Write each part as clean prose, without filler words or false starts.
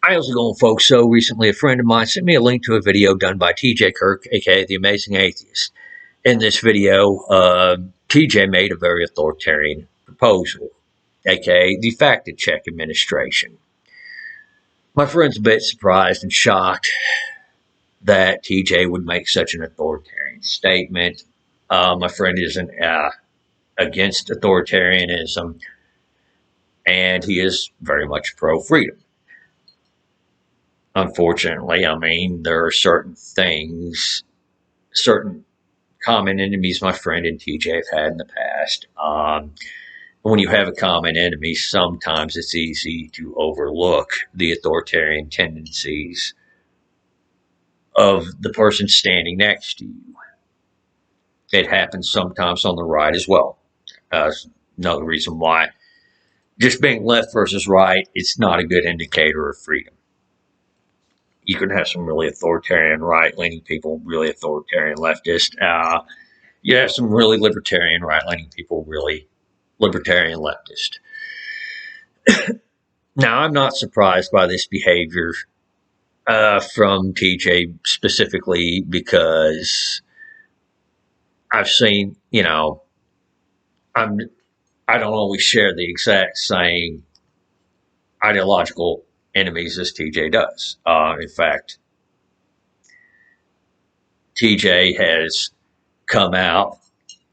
How's it going, folks? So recently a friend of mine sent me a link to a video done by TJ Kirk, aka The Amazing Atheist. In this video, TJ made a very authoritarian proposal, aka the Fact Check Administration. My friend's a bit surprised and shocked that TJ would make such an authoritarian statement. My friend isn't against authoritarianism, and he is very much pro-freedom. Unfortunately, I mean, there are certain things, certain common enemies my friend and TJ have had in the past. When you have a common enemy, sometimes it's easy to overlook the authoritarian tendencies of the person standing next to you. It happens sometimes on the right as well. Another reason why just being left versus right, it's not a good indicator of freedom. You can have some really authoritarian right-leaning people, really authoritarian leftist. You have some really libertarian right-leaning people, really libertarian leftist. Now, I'm not surprised by this behavior from TJ specifically because I've seen, I don't always share the exact same ideological enemies as TJ does. In fact, TJ has come out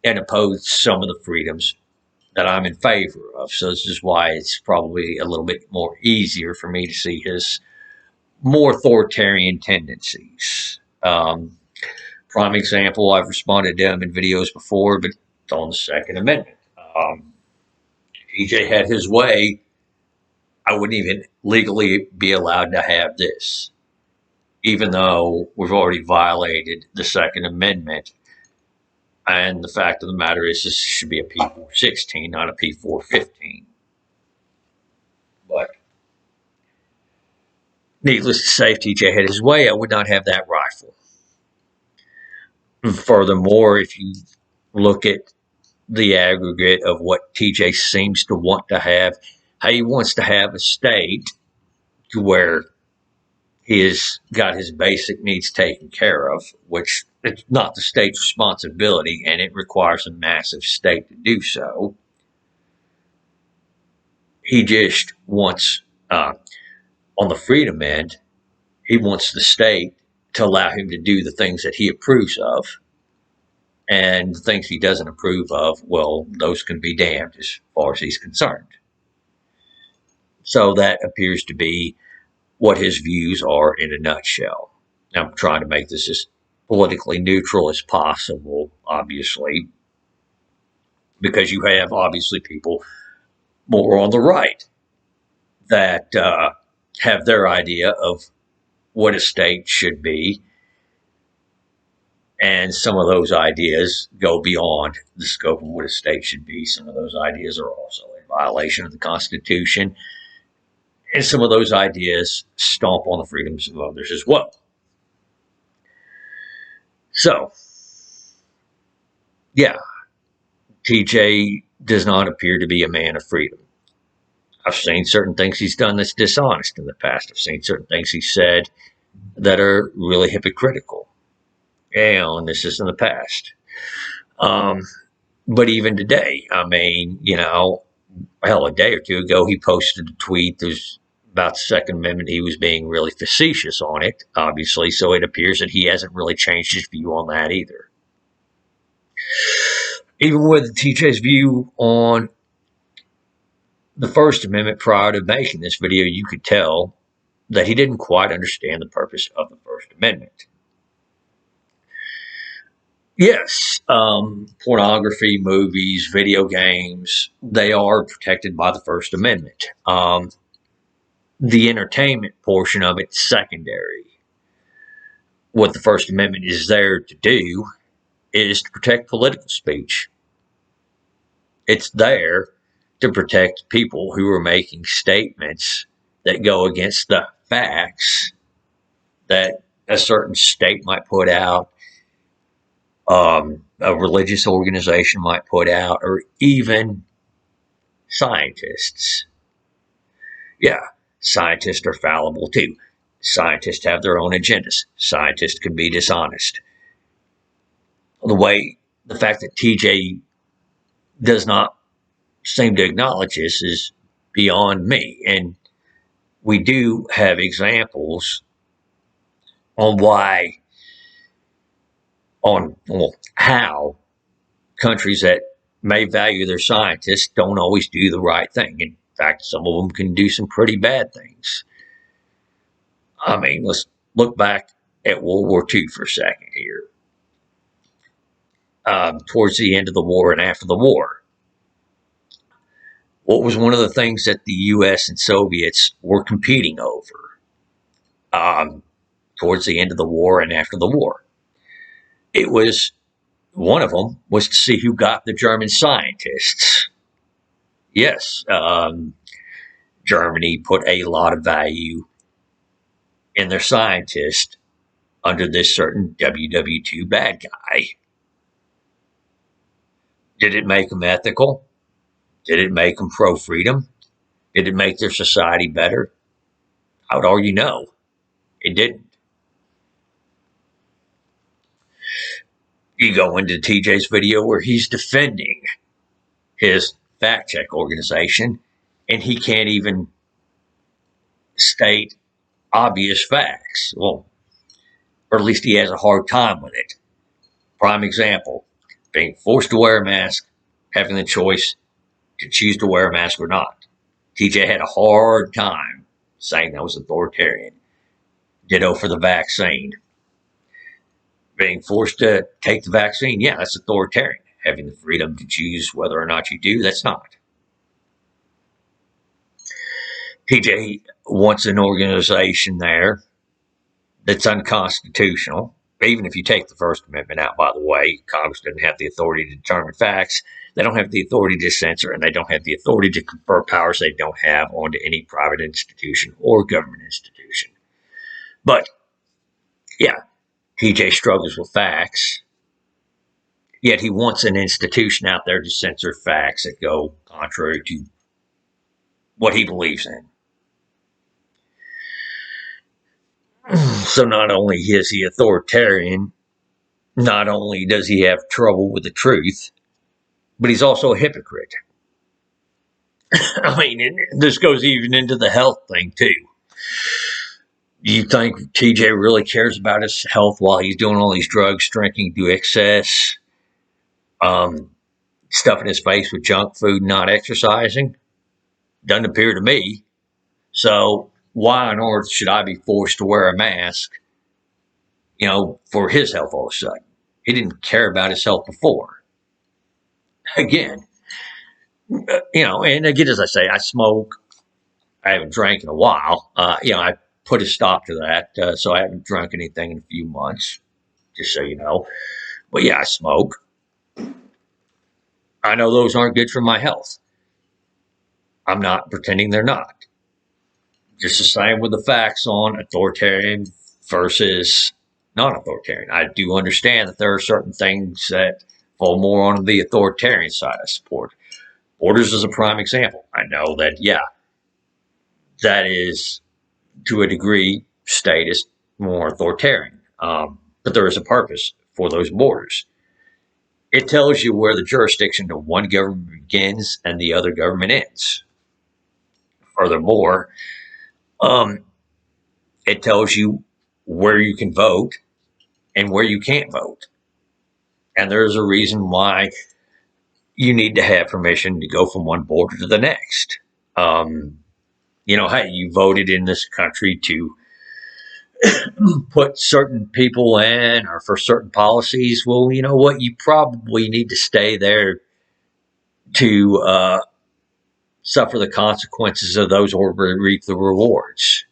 and opposed some of the freedoms that I'm in favor of. So this is why it's probably a little bit more easier for me to see his more authoritarian tendencies. Prime example, I've responded to him in videos before, but it's on the Second Amendment. TJ had his way, I wouldn't even legally be allowed to have this, even though we've already violated the Second Amendment. And the fact of the matter is, this should be a P416, not a P415. But needless to say, if TJ had his way, I would not have that rifle. Furthermore, if you look at the aggregate of what TJ seems to want to have, he wants to have a state to where he has got his basic needs taken care of, which it's not the state's responsibility, and it requires a massive state to do so. He just wants, on the freedom end, he wants the state to allow him to do the things that he approves of, and the things he doesn't approve of, well, those can be damned as far as he's concerned. So that appears to be what his views are in a nutshell. I'm trying to make this as politically neutral as possible, obviously, because you have obviously people more on the right that have their idea of what a state should be, and some of those ideas go beyond the scope of what a state should be. Some of those ideas are also in violation of the Constitution, and some of those ideas stomp on the freedoms of others as well. So, yeah, TJ does not appear to be a man of freedom. I've seen certain things he's done that's dishonest in the past. I've seen certain things he said that are really hypocritical. And this is in the past. But even today, I mean, a day or two ago, he posted a tweet about the Second Amendment. He was being really facetious on it, obviously, so it appears that he hasn't really changed his view on that either. Even with TJ's view on the First Amendment prior to making this video, you could tell that he didn't quite understand the purpose of the First Amendment. Yes, pornography, movies, video games, they are protected by the First Amendment. The entertainment portion of it's secondary. What the First Amendment is there to do is to protect political speech. It's there to protect people who are making statements that go against the facts that a certain state might put out, a religious organization might put out, or even scientists. Yeah. Scientists are fallible too. Scientists have their own agendas. Scientists can be dishonest. The fact that TJ does not seem to acknowledge this is beyond me. And we do have examples on how countries that may value their scientists don't always do the right thing. In fact, some of them can do some pretty bad things. I mean, let's look back at World War II for a second here. Towards the end of the war and after the war, what was one of the things that the U.S. and Soviets were competing over towards the end of the war and after the war? It was one of them was to see who got the German scientists. Yes, Germany put a lot of value in their scientists under this certain WW2 bad guy. Did it make them ethical? Did it make them pro-freedom? Did it make their society better? I would argue no, it didn't. You go into TJ's video where he's defending his fact check organization, and he can't even state obvious facts. Well, or at least he has a hard time with it. Prime example, being forced to wear a mask, having the choice to choose to wear a mask or not. TJ had a hard time saying that was authoritarian. Ditto for the vaccine. Being forced to take the vaccine, yeah, that's authoritarian. Having the freedom to choose whether or not you do, that's not. TJ wants an organization there that's unconstitutional. Even if you take the First Amendment out, by the way, Congress doesn't have the authority to determine facts. They don't have the authority to censor, and they don't have the authority to confer powers they don't have onto any private institution or government institution. But, yeah, TJ struggles with facts, yet he wants an institution out there to censor facts that go contrary to what he believes in. So not only is he authoritarian, not only does he have trouble with the truth, but he's also a hypocrite. I mean, this goes even into the health thing, too. Do you think TJ really cares about his health while he's doing all these drugs, drinking to excess, stuffing his face with junk food, not exercising? Doesn't appear to me. So why on earth should I be forced to wear a mask, for his health all of a sudden? He didn't care about his health before. Again, and again, as I say, I smoke. I haven't drank in a while. I put a stop to that, so I haven't drunk anything in a few months, just so you know. But yeah, I smoke. I know those aren't good for my health. I'm not pretending they're not. Just the same with the facts on authoritarian versus non-authoritarian. I do understand that there are certain things that fall more on the authoritarian side I support. Borders is a prime example. I know that, that is, to a degree, statist, more authoritarian. But there is a purpose for those borders. It tells you where the jurisdiction of one government begins and the other government ends. Furthermore, it tells you where you can vote and where you can't vote. And there's a reason why you need to have permission to go from one border to the next. Hey, you voted in this country to put certain people in or for certain policies. Well, you know what? You probably need to stay there to suffer the consequences of those or reap the rewards.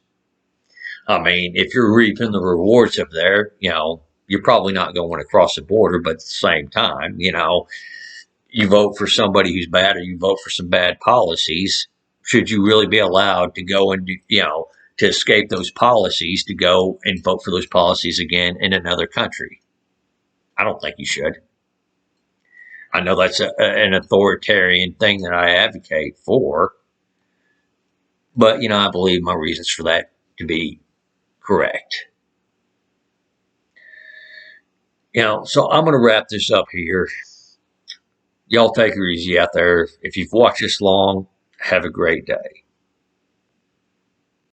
I mean, if you're reaping the rewards of there, you're probably not going across the border, but at the same time, you vote for somebody who's bad or you vote for some bad policies. Should you really be allowed to go and, to escape those policies, to go and vote for those policies again in another country? I don't think you should. I know that's an authoritarian thing that I advocate for. But, I believe my reasons for that to be correct. So I'm going to wrap this up here. Y'all take it easy out there. If you've watched this long, have a great day.